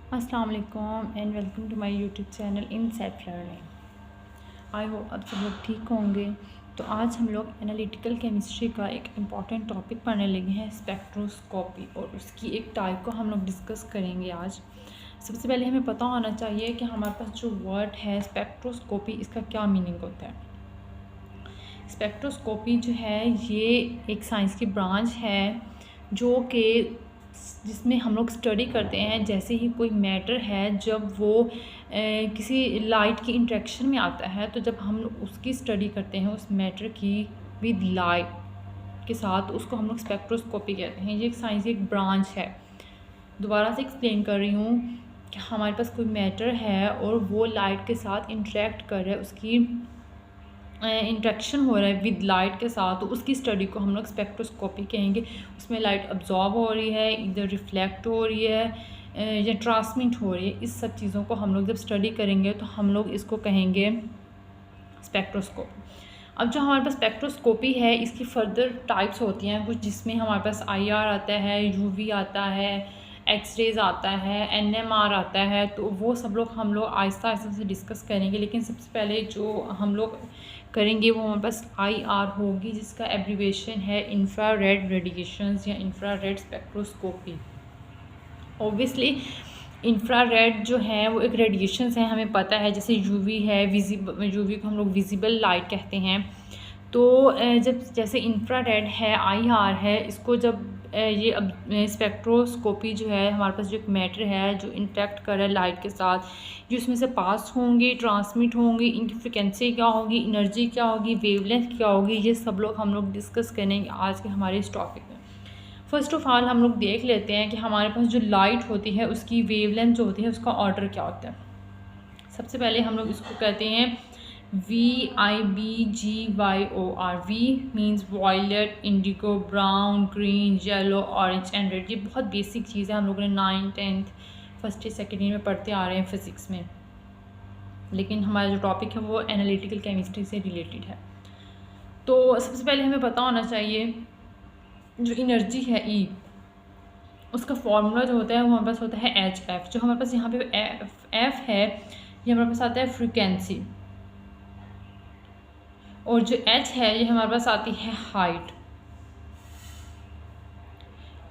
अस्सलाम वालेकुम and welcome to my YouTube channel in self learning. I hope आप सब लोग ठीक होंगे। तो आज हम लोग एनालिटिकल केमिस्ट्री का एक इम्पॉर्टेंट टॉपिक पढ़ने लगे हैं, स्पेक्ट्रोस्कोपी, और उसकी एक टाइप को हम लोग डिस्कस करेंगे आज। सबसे पहले हमें पता होना चाहिए कि हमारे पास जो वर्ड है स्पेक्ट्रोस्कोपी, इसका क्या मीनिंग होता है। स्पेक्ट्रोस्कोपी जो है ये एक साइंस की ब्रांच है जो कि जिसमें हम लोग स्टडी करते हैं जैसे ही कोई मैटर है जब वो किसी लाइट की इंटरेक्शन में आता है, तो जब हम लोग उसकी स्टडी करते हैं उस मैटर की विद लाइट के साथ, उसको हम लोग स्पेक्ट्रोस्कोपी कहते हैं। ये एक साइंस की एक ब्रांच है। दोबारा से एक्सप्लेन कर रही हूँ कि हमारे पास कोई मैटर है और वो लाइट के साथ इंटरेक्ट कर रहा है, उसकी इंट्रैक्शन हो रहा है विद लाइट के साथ, तो उसकी स्टडी को हम लोग स्पेक्ट्रोस्कोपी कहेंगे। उसमें लाइट अब्जॉर्ब हो रही है, इधर रिफ्लेक्ट हो रही है या ट्रांसमिट हो रही है, इस सब चीज़ों को हम लोग जब स्टडी करेंगे तो हम लोग इसको कहेंगे स्पेक्ट्रोस्कोपी। अब जो हमारे पास स्पेक्ट्रोस्कोपी है इसकी फर्दर टाइप्स होती हैं कुछ, जिसमें हमारे पास IR आता है, UV आता है, एक्सरेज आता है, NMR आता है। तो वो सब लोग हम लोग आहिस्ता आहिस्ता से डिस्कस करेंगे, लेकिन सबसे पहले जो हम लोग करेंगे वो हमारे पास IR होगी, जिसका एब्रीवेशन है इंफ्रारेड रेडिएशंस या इंफ्रारेड स्पेक्ट्रोस्कोपी। ऑब्वियसली इंफ्रारेड जो है वो एक रेडिएशंस है, हमें पता है। जैसे यूवी है, यूवी को हम लोग विजिबल लाइट कहते हैं। तो जब जैसे इंफ्रारेड है, IR है, इसको जब ये अब स्पेक्ट्रोस्कोपी जो है, हमारे पास जो एक मैटर है जो इंटरेक्ट कर रहा है लाइट के साथ, जो इसमें से पास होंगे, ट्रांसमिट होंगे, इनकी फ्रिक्वेंसी क्या होगी, एनर्जी क्या होगी, वेवलेंथ क्या होगी, ये सब लोग हम लोग डिस्कस करेंगे आज के हमारे इस टॉपिक में। फ़र्स्ट ऑफ़ ऑल हम लोग देख लेते हैं कि हमारे पास जो लाइट होती है उसकी वेवलेंथ जो होती है उसका ऑर्डर क्या होता है। सबसे पहले हम लोग इसको कहते हैं VIBGYOR। V means violet, indigo, brown, green, yellow, orange and red. ये बहुत बेसिक चीज़ है, हम लोगों ने 9th 10th first year second year में पढ़ते आ रहे हैं फिज़िक्स में, लेकिन हमारा जो टॉपिक है वो एनालिटिकल केमिस्ट्री से रिलेटेड है। तो सबसे पहले हमें पता होना चाहिए जो एनर्जी है E, उसका फॉर्मूला जो होता है वो हमारे पास होता है HF। जो हमारे पास यहाँ पे F है ये हमारे पास आता है फ्रीक्वेंसी, और जो H है ये हमारे पास आती है हाइट।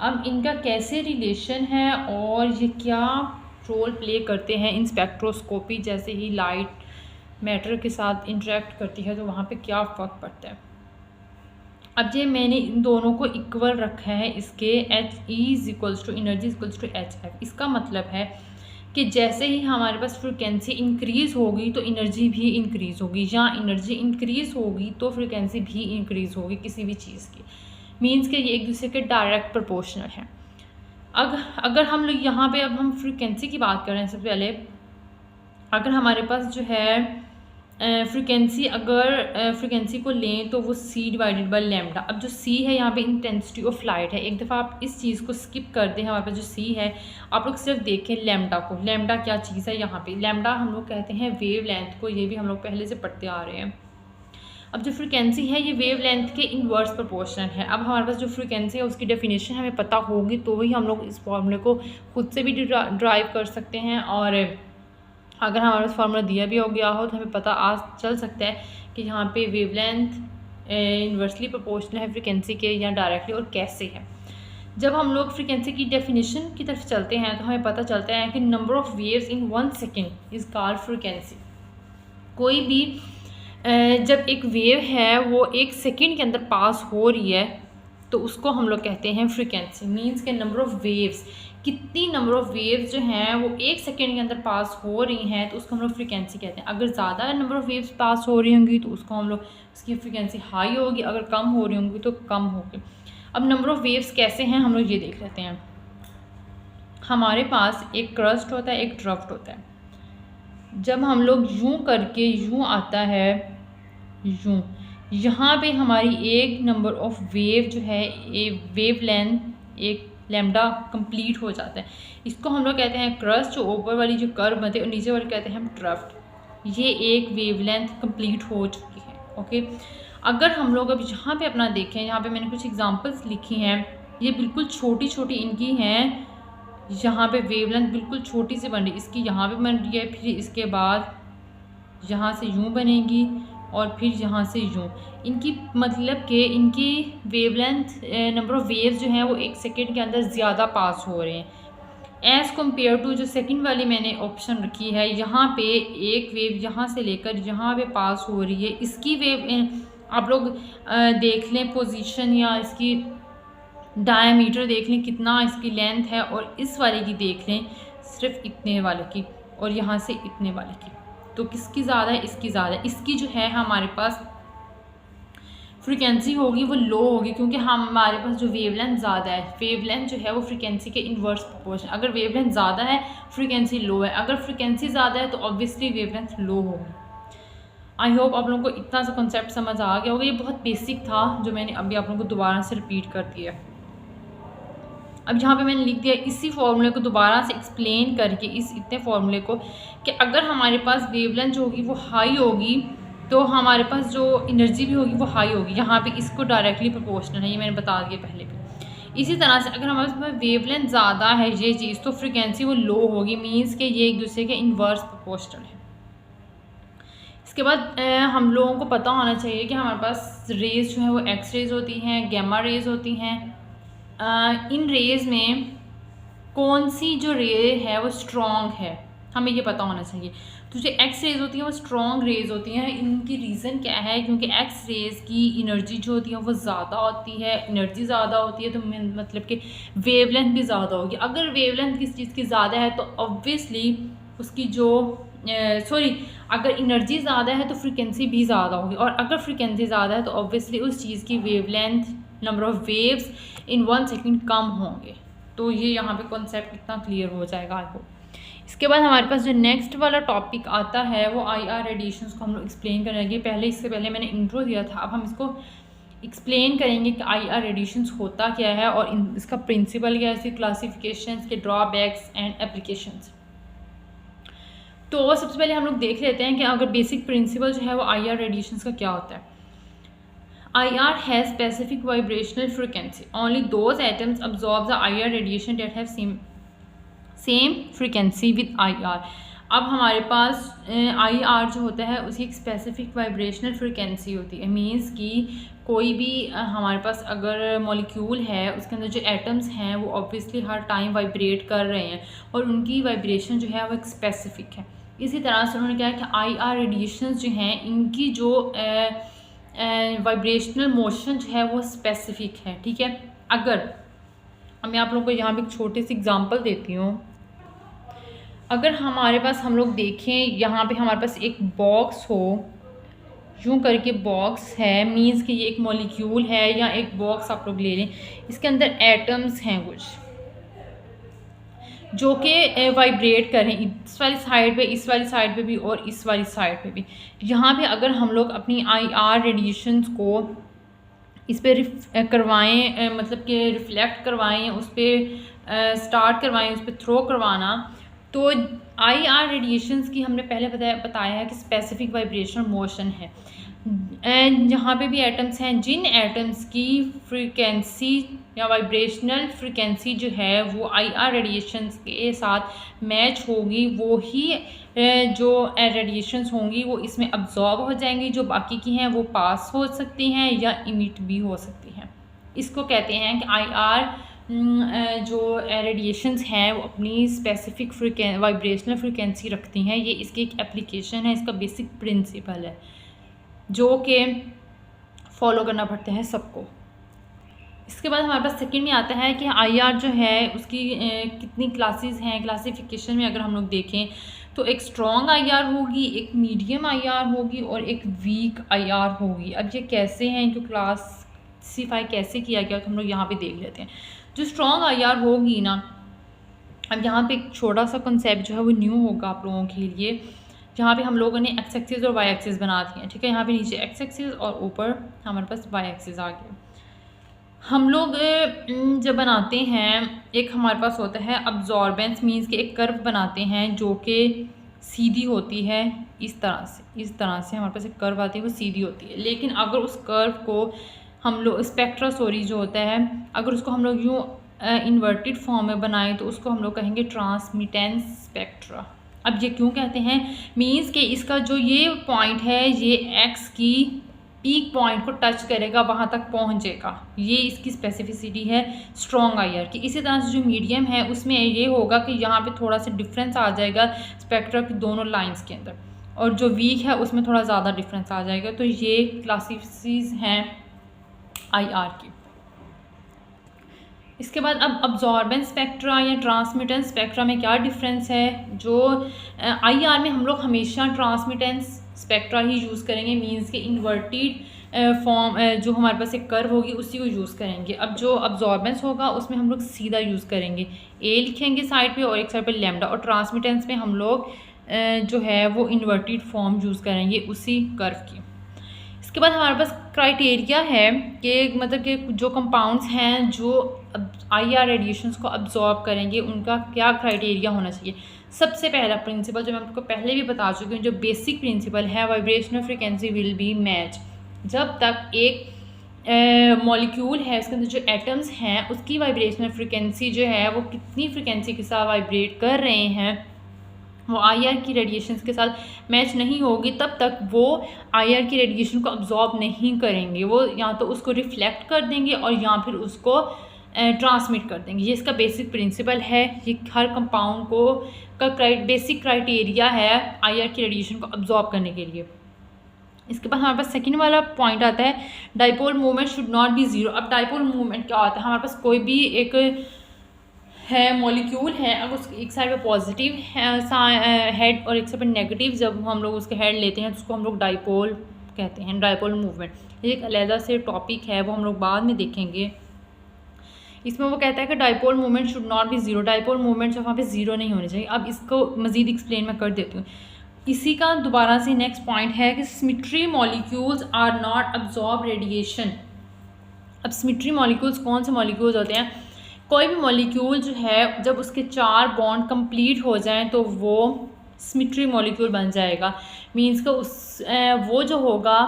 अब इनका कैसे रिलेशन है और ये क्या रोल प्ले करते हैं इन स्पेक्ट्रोस्कोपी, जैसे ही लाइट मैटर के साथ इंटरेक्ट करती है तो वहाँ पे क्या फ़र्क पड़ता है। अब ये मैंने इन दोनों को इक्वल रखा है, इसके HE = एनर्जी = HF। इसका मतलब है कि जैसे ही हमारे पास फ्रिक्वेंसी इंक्रीज़ होगी तो एनर्जी भी इंक्रीज़ होगी, या एनर्जी इंक्रीज़ होगी तो फ्रिक्वेंसी भी इंक्रीज़ होगी किसी भी चीज़ की। मीन्स कि ये एक दूसरे के डायरेक्ट प्रोपोर्शनल है। अगर हम लोग यहाँ पे अब हम फ्रिक्वेंसी की बात करें, सबसे पहले अगर हमारे पास जो है फ्रिक्वेंसी, अगर फ्रिक्वेंसी को लें तो वो C/λ। अब जो C है यहाँ पे इंटेंसिटी ऑफ लाइट है। एक दफ़ा आप इस चीज़ को स्किप कर दें, हमारे पास जो C है आप लोग सिर्फ देखें लैम्डा को। लैम्डा क्या चीज़ है, यहाँ पे लैम्डा हम लोग कहते हैं वेव लेंथ को, ये भी हम लोग पहले से पढ़ते आ रहे हैं। अब जो फ्रिक्वेंसी है ये वेव लेंथ के इन्वर्स प्रोपोर्शनल है। अब हमारे पास जो फ्रिक्वेंसी है उसकी डेफिनेशन हमें पता होगी तो ही हम लोग इस फॉर्मूले को खुद से भी ड्राइव कर सकते हैं, और अगर हमारे पास फार्मूला दिया भी हो गया हो तो हमें पता आज चल सकता है कि यहाँ पे वेवलेंथ इन्वर्सली प्रोपोर्शनल है फ्रिक्वेंसी के या डायरेक्टली, और कैसे है। जब हम लोग फ्रिक्वेंसी की डेफिनेशन की तरफ चलते हैं तो हमें पता चलता है कि number of waves in 1 second is called frequency. कोई भी जब एक वेव है वो 1 सेकेंड के अंदर पास हो रही है तो उसको हम लोग कहते हैं फ्रिक्वेंसी। मीन्स के नंबर ऑफ़ वेव्स, कितनी नंबर ऑफ़ वेव्स जो हैं वो 1 सेकेंड के अंदर पास हो रही हैं तो उसको हम लोग फ्रिक्वेंसी कहते हैं। अगर ज़्यादा नंबर ऑफ़ वेव्स पास हो रही होंगी तो उसको हम लोग, उसकी फ्रिक्वेंसी हाई होगी, अगर कम हो रही होंगी तो कम होगी। अब नंबर ऑफ़ वेव्स कैसे हैं हम लोग ये देख लेते हैं। हमारे पास एक क्रस्ट होता है, एक ड्रफ्ट होता है। जब हम लोग यूँ करके, यूँ आता है, यूँ, यहाँ पे हमारी एक नंबर ऑफ़ वेव जो है, ए वेव लेंथ एक लैम्डा कंप्लीट हो जाता है। इसको हम लोग कहते हैं क्रस्ट, जो ऊपर वाली जो कर्व बनते हैं, और नीचे वाली कहते हैं हम ड्रफ्ट। ये एक वेवलेंथ कंप्लीट हो चुकी है। ओके, अगर हम लोग अब यहाँ पे अपना देखें, यहाँ पे मैंने कुछ एग्जांपल्स लिखी हैं, ये बिल्कुल छोटी छोटी इनकी हैं यहाँ पे वेवलेंथ बिल्कुल छोटी सी बन रही है, इसकी यहाँ पे बन रही है, फिर इसके बाद यहाँ से यूँ बनेगी और फिर यहाँ से यूँ। इनकी मतलब कि इनकी वेवलेंथ नंबर ऑफ़ वेव्स जो हैं वो 1 सेकेंड के अंदर ज़्यादा पास हो रहे हैं एज़ कम्पेयर टू जो सेकंड वाली मैंने ऑप्शन रखी है। यहाँ पे एक वेव यहाँ से लेकर यहाँ पे पास हो रही है, इसकी वेव आप लोग देख लें पोजीशन या इसकी डायमीटर देख लें कितना इसकी लेंथ है, और इस वाले की देख लें सिर्फ इतने वाले की और यहाँ से इतने वाले की, तो किसकी ज़्यादा है? इसकी ज़्यादा है। इसकी जो है हमारे पास फ्रीक्वेंसी होगी वो लो होगी, क्योंकि हमारे पास जो वेवलेंथ ज़्यादा है, वेवलेंथ जो है वो फ्रीक्वेंसी के इन्वर्स प्रोपोर्शन। अगर वेवलेंथ ज़्यादा है फ्रीक्वेंसी लो है, अगर फ्रीक्वेंसी ज़्यादा है तो ऑब्वियसली वेवलेंथ लो होगी। आई होप आप लोगों को इतना सा कॉन्सेप्ट समझ आ गया होगा। ये बहुत बेसिक था जो मैंने अभी आप लोगों को दोबारा से रिपीट कर दिया। अब यहाँ पे मैंने लिख दिया इसी फॉर्मूले को दोबारा से एक्सप्लेन करके, इस इतने फॉर्मूले को, कि अगर हमारे पास वेवलेंथ जो होगी वो हाई होगी तो हमारे पास जो एनर्जी भी होगी वो हाई होगी। यहाँ पे इसको डायरेक्टली प्रोपोर्शनल है, ये मैंने बता दिया पहले भी। इसी तरह से अगर हमारे पास वेवलेंथ ज़्यादा है ये चीज़, तो फ्रीक्वेंसी वो लो होगी, मीन्स कि ये एक दूसरे के इन्वर्स प्रोपोर्शनल है। इसके बाद हम लोगों को पता होना चाहिए कि हमारे पास रेज़ जो है वो एक्स रेज़ होती हैं, गैमा रेज़ होती हैं। इन रेज़ में कौन सी जो रे है वो स्ट्रॉन्ग है, हमें ये पता होना चाहिए। तो जो एक्स रेज़ होती हैं वो स्ट्रॉन्ग रेज़ होती हैं। इनकी रीज़न क्या है? क्योंकि एक्स रेज़ की एनर्जी जो होती है वो ज़्यादा होती है, एनर्जी ज़्यादा होती है तो मतलब कि वेवलेंथ भी ज़्यादा होगी। अगर वेवलेंथ किस चीज़ की ज़्यादा है तो ऑब्वियसली उसकी जो अगर एनर्जी ज़्यादा है तो फ्रीक्वेंसी भी ज़्यादा होगी, और अगर फ्रीक्वेंसी ज़्यादा है तो ऑब्वियसली उस चीज़ की wavelength number of waves in 1 second कम होंगे। तो ये यहाँ पे कॉन्सेप्ट इतना क्लियर हो जाएगा आई होप। इसके बाद हमारे पास जो नेक्स्ट वाला टॉपिक आता है वो IR रेडिएशंस को हम लोग एक्सप्लेन करेंगे। इससे पहले मैंने इंट्रो दिया था, अब हम इसको एक्सप्लेन करेंगे कि IR रेडिएशंस होता क्या है और इसका प्रिंसिपल क्या है, इसकी क्लासिफिकेशन, इसके ड्रॉबैक्स एंड एप्लीकेशंस। तो सबसे पहले हम लोग देख लेते हैं कि अगर बेसिक प्रिंसिपल जो है वो IR रेडिएशंस का क्या होता है। IR has specific vibrational frequency. Only those atoms absorb the IR radiation that have same frequency with IR. अब हमारे पास IR जो होता है उसकी एक स्पेसिफिक वाइब्रेशनल फ्रिक्वेंसी होती है। मीन्स कि कोई भी हमारे पास अगर मॉलिक्यूल है उसके अंदर जो एटम्स हैं वो ऑब्वियसली हर टाइम वाइब्रेट कर रहे हैं और उनकी वाइब्रेशन जो है वो एक स्पेसिफिक है। इसी तरह से उन्होंने क्या है कि IR रेडिएशंस जो हैं इनकी जो वाइब्रेशनल मोशन जो है वो स्पेसिफिक है। ठीक है, अगर मैं आप लोगों को यहाँ पे एक छोटी सी एग्जांपल देती हूँ। अगर हमारे पास हम लोग देखें यहाँ पे हमारे पास एक बॉक्स हो, यूँ करके बॉक्स है, मीन्स कि ये एक मॉलिक्यूल है या एक बॉक्स आप लोग ले लें, इसके अंदर एटम्स हैं कुछ जो कि वाइब्रेट करें इस वाली साइड पे, इस वाली साइड पे भी और इस वाली साइड पे भी। यहाँ पे अगर हम लोग अपनी IR रेडिएशंस को इस पर करवाएं, मतलब कि रिफ्लेक्ट करवाएं, उस पर स्टार्ट करवाएं, उस पर थ्रो करवाना, तो IR रेडिएशंस की हमने पहले बताया है कि स्पेसिफिक वाइब्रेशनल मोशन है। जहाँ पे भी एटम्स हैं, जिन एटम्स की फ्रीक्वेंसी या वाइब्रेशनल फ्रीक्वेंसी जो है वो IR रेडिएशंस के साथ मैच होगी, वो ही जो रेडिएशंस होंगी वो इसमें अब्जॉर्ब हो जाएंगी। जो बाकी की हैं वो पास हो सकती हैं या इमिट भी हो सकती हैं। इसको कहते हैं कि IR जो रेडिएशंस हैं वो अपनी स्पेसिफिक वाइब्रेशनल फ्रीक्वेंसी रखती हैं। ये इसकी एक एप्लीकेशन है, इसका बेसिक प्रिंसिपल है जो कि फॉलो करना पड़ता है सबको। इसके बाद हमारे पास सेकंड में आता है कि IR जो है उसकी कितनी क्लासेस हैं। क्लासिफिकेशन में अगर हम लोग देखें तो एक स्ट्रॉन्ग IR होगी, एक मीडियम IR होगी और एक वीक IR होगी। अब ये कैसे हैं, इनको क्लासीफाई कैसे किया गया तो हम लोग यहाँ पे देख लेते हैं। जो स्ट्रॉन्ग IR होगी ना, अब यहाँ पे एक छोटा सा कंसेप्ट जो है वो न्यू होगा आप लोगों के लिए, जहाँ पे हम लोगों ने एक्स एक्सिस और वाई एक्सिस बना दिए हैं। ठीक है, यहाँ पे नीचे एक्स एक्सिस और ऊपर हमारे पास वाई एक्सिस आ गया। हम लोग जब बनाते हैं, एक हमारे पास होता है अब्जॉर्बेंस, मीन्स कि एक कर्व बनाते हैं जो कि सीधी होती है, इस तरह से हमारे पास एक कर्व आती है वो सीधी होती है। लेकिन अगर उस कर्व को हम लोग स्पेक्ट्रोस्कोपी जो होता है, अगर उसको हम लोग यूँ इन्वर्टेड फॉर्म में बनाएं तो उसको हम लोग कहेंगे ट्रांसमिटेंस स्पेक्ट्रा। अब ये क्यों कहते हैं, मीन्स कि इसका जो ये पॉइंट है ये एक्स की पीक पॉइंट को टच करेगा, वहाँ तक पहुँचेगा, ये इसकी स्पेसिफिसिटी है स्ट्रॉन्ग आईआर की। इसी तरह से जो मीडियम है उसमें ये होगा कि यहाँ पे थोड़ा सा डिफरेंस आ जाएगा स्पेक्ट्रा की दोनों लाइंस के अंदर, और जो वीक है उसमें थोड़ा ज़्यादा डिफरेंस आ जाएगा। तो ये क्लासिफिसीज हैं आईआर की। इसके बाद अब अब्जॉर्बेंस स्पेक्ट्रा या ट्रांसमिटेंस स्पेक्ट्रा में क्या डिफरेंस है। जो आईआर में हम लोग हमेशा ट्रांसमिटेंस स्पेक्ट्रा ही यूज़ करेंगे, मींस के इन्वर्टेड फॉर्म जो हमारे पास एक कर्व होगी उसी को यूज़ करेंगे। अब जो अब्जॉर्बेंस होगा उसमें हम लोग सीधा यूज़ करेंगे, ए लिखेंगे साइड पे और एक साइड पे लैम्डा, और ट्रांसमिटेंस में हम लोग जो है वो इन्वर्टेड फॉर्म यूज़ करेंगे उसी कर्व की। इसके बाद हमारे पास क्राइटेरिया है कि मतलब कि जो कंपाउंड्स हैं जो आईआर रेडिएशंस को अब्जॉर्ब करेंगे उनका क्या क्राइटेरिया होना चाहिए। सबसे पहला प्रिंसिपल जो मैं आपको पहले भी बता चुकी हूँ, जो बेसिक प्रिंसिपल है, vibrational frequency will be match. जब तक एक मॉलिक्यूल है उसके अंदर जो एटम्स हैं उसकी वाइब्रेशनल फ्रिक्वेंसी जो है वो कितनी फ्रिक्वेंसी के साथ वाइब्रेट कर रहे हैं वो आईआर की रेडिएशंस के साथ मैच नहीं होगी, तब तक वो आईआर की रेडिएशन को अब्जॉर्ब नहीं करेंगे। वो या तो उसको रिफ्लेक्ट कर देंगे और या फिर उसको ट्रांसमिट कर देंगे। ये इसका बेसिक प्रिंसिपल है, ये हर कंपाउंड को का बेसिक क्राइटेरिया है आईआर की रेडिएशन को अब्जॉर्ब करने के लिए। इसके बाद हमारे पास सेकंड वाला पॉइंट आता है dipole movement should not be zero. अब डाइपोल मूवमेंट क्या होता है, हमारे पास कोई भी एक है मॉलिक्यूल है, अगर उसकी एक साइड पे पॉजिटिव हेड और एक साइड पे नेगेटिव, जब हम लोग उसके हेड लेते हैं तो उसको हम लोग डाइपोल कहते हैं, डाइपोल मूवमेंट। ये एक अलग से टॉपिक है, वो हम लोग बाद में देखेंगे। इसमें वो कहता है कि dipole movement should not be zero, dipole movement जो वहाँ पे ज़ीरो नहीं होनी चाहिए। अब इसको मज़ीद एक्सप्लेन मैं कर देती हूँ। इसी का दोबारा से नेक्स्ट पॉइंट है कि symmetry molecules are not absorb radiation. अब सिमेट्री मॉलिक्यूल्स कौन से मॉलिक्यूल्स होते हैं, कोई भी मॉलिक्यूल जो है जब उसके 4 बॉन्ड कंप्लीट हो जाएं तो वो सिमेट्री मॉलिक्यूल बन जाएगा। मींस का वो जो होगा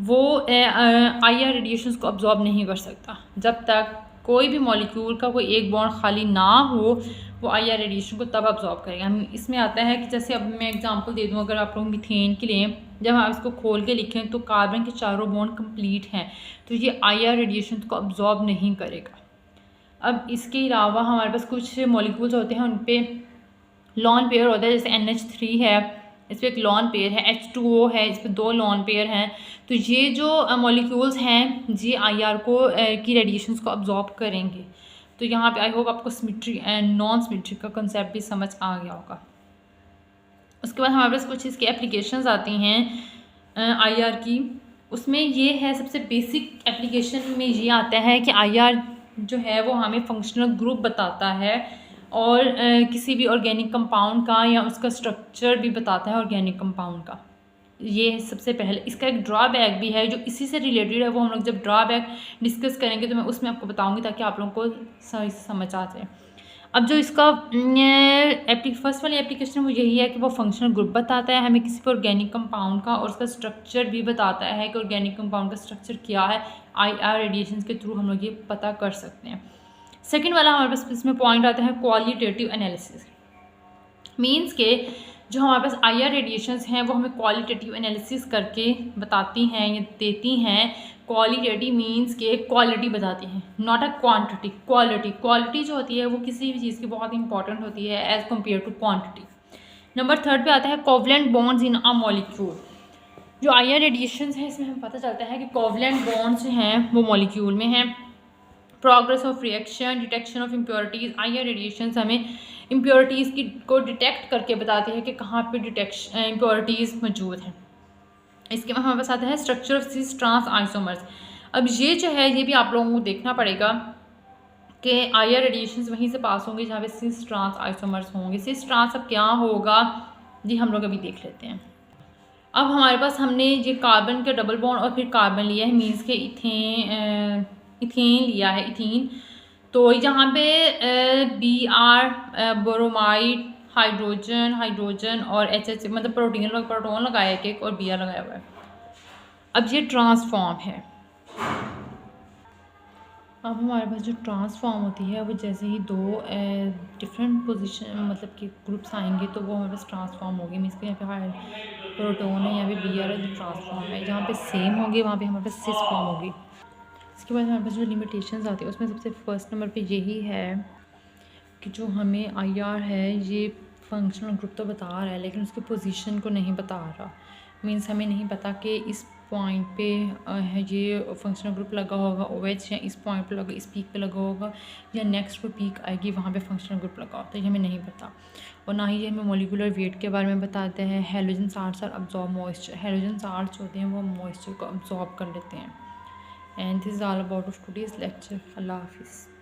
वो आईआर रेडिएशंस को अब्जॉर्ब नहीं कर सकता। जब तक कोई भी मॉलिक्यूल का कोई एक बॉन्ड खाली ना हो वो आईआर रेडिएशन को तब अब्जॉर्ब करेगा। इसमें आता है कि जैसे अब मैं एग्जांपल दे दूं, अगर आप लोग मीथेन के लिए जब आप इसको खोल के लिखें तो कार्बन के 4 बॉन्ड कंप्लीट हैं तो ये आईआर रेडिएशन को अब्जॉर्ब नहीं करेगा। अब इसके अलावा हमारे पास कुछ मॉलिक्यूल्स होते हैं उन पर लॉन पेयर होता है, जैसे NH3 है, इस पर एक लॉन पेयर है, H2O है, इस पर 2 लॉन पेयर हैं। तो ये जो मॉलिक्यूल्स हैं ये आईआर को की रेडिएशंस को अब्जॉर्ब करेंगे। तो यहाँ पे आई होप आपको सिमेट्री एंड नॉन सिमेट्री का कंसेप्ट भी समझ आ गया होगा। उसके बाद हमारे पास कुछ इसकी एप्लीकेशंस आती हैं आईआर की। उसमें ये है सबसे बेसिक एप्लीकेशन में ये आता है कि आईआर जो है वो हमें फंक्शनल ग्रुप बताता है और किसी भी ऑर्गेनिक कंपाउंड का या उसका स्ट्रक्चर भी बताता है ऑर्गेनिक कंपाउंड का। ये सबसे पहले। इसका एक ड्रॉबैक भी है जो इसी से रिलेटेड है, वो हम लोग जब ड्रॉबैक डिस्कस करेंगे तो मैं उसमें आपको बताऊंगी ताकि आप लोगों को सही से समझ आ जाए। अब जो इसका फर्स्ट वाली एप्लीकेशन वो यही है कि वो फंक्शनल ग्रुप बताता है हमें किसी भी ऑर्गेनिक कंपाउंड का, और उसका स्ट्रक्चर भी बताता है कि ऑर्गेनिक कंपाउंड का स्ट्रक्चर क्या है। आईआर रेडिएशन के थ्रू हम लोग ये पता कर सकते हैं। सेकेंड वाला हमारे पास इसमें पॉइंट आता है क्वालिटेटिव एनालिसिस। मीन्स के जो हमारे पास आईआर रेडिएशंस हैं वो हमें क्वालिटेटिव एनालिसिस करके बताती हैं या देती हैं। क्वालिटेटिव मीन्स के क्वालिटी बताती हैं, नॉट अ क्वांटिटी। क्वालिटी जो होती है वो किसी भी चीज़ की बहुत इंपॉर्टेंट होती है as compare to quantity. Number 3 पे आता है covalent bonds in a molecule. जो आईआर रेडिएशंस हैं इसमें हमें पता चलता है कि कोवलेंट बॉन्ड्स हैं वो मॉलिक्यूल में हैं। Progress of reaction, detection of impurities. IR radiations हमें इम्प्योरिटीज़ को डिटेक्ट करके बताते हैं कि कहाँ पे इम्प्योरिटीज़ मौजूद हैं। इसके बाद हमारे पास आता है structure of cis trans isomers. अब ये जो है ये भी आप लोगों को देखना पड़ेगा कि आईआर रेडिएशंस वहीं से पास होंगे जहाँ पे सिस ट्रांस आइसोमर्स होंगे। सिस ट्रांस अब क्या होगा जी हम लोग अभी देख लेते हैं। अब हमारे पास हमने ये कार्बन का डबल बॉन्ड और फिर कार्बन लिया है, मीन्स के इथेन लिया है, इथीन। तो यहाँ पे Br ब्रोमाइड, हाइड्रोजन और HH मतलब प्रोटोन लगाया है एक और Br लगाया हुआ है। अब ये ट्रांसफॉर्म है। अब हमारे पास जो ट्रांसफॉर्म होती है वो जैसे ही दो डिफरेंट पोजीशन मतलब कि ग्रुप्स आएंगे तो वो हमारे पास ट्रांसफॉर्म होगी। मीन्स कि यहाँ पे हाई प्रोटोन है, यहाँ पे बी आर है जो ट्रांसफॉर्म है। जहाँ पे सेम होगी वहाँ पे हमारे पास सिस फॉर्म होगी। इसके बाद हमारे पास जो लिमिटेशंस आती है उसमें सबसे फर्स्ट नंबर पे यही है कि जो हमें आई आर है ये फंक्शनल ग्रुप तो बता रहा है लेकिन उसकी पोजीशन को नहीं बता रहा। मींस हमें नहीं पता कि इस पॉइंट पे है ये फंक्शनल ग्रुप लगा होगा ओ एच, या इस पॉइंट पे लगा, इस पीक पे लगा होगा, या नेक्स्ट पे पीक आएगी वहाँ पे फंक्शनल ग्रुप लगा होता है, ये हमें नहीं पता। और ना ही ये हमें मोलिकुलर वेट के बारे में बताते हैं। Halogen salts are absorb moisture, halogen salts होते हैं वो मॉइस्चर को अब्जॉर्ब कर लेते हैं। And this is all about of today's lecture. अल्लाह हाफिज़।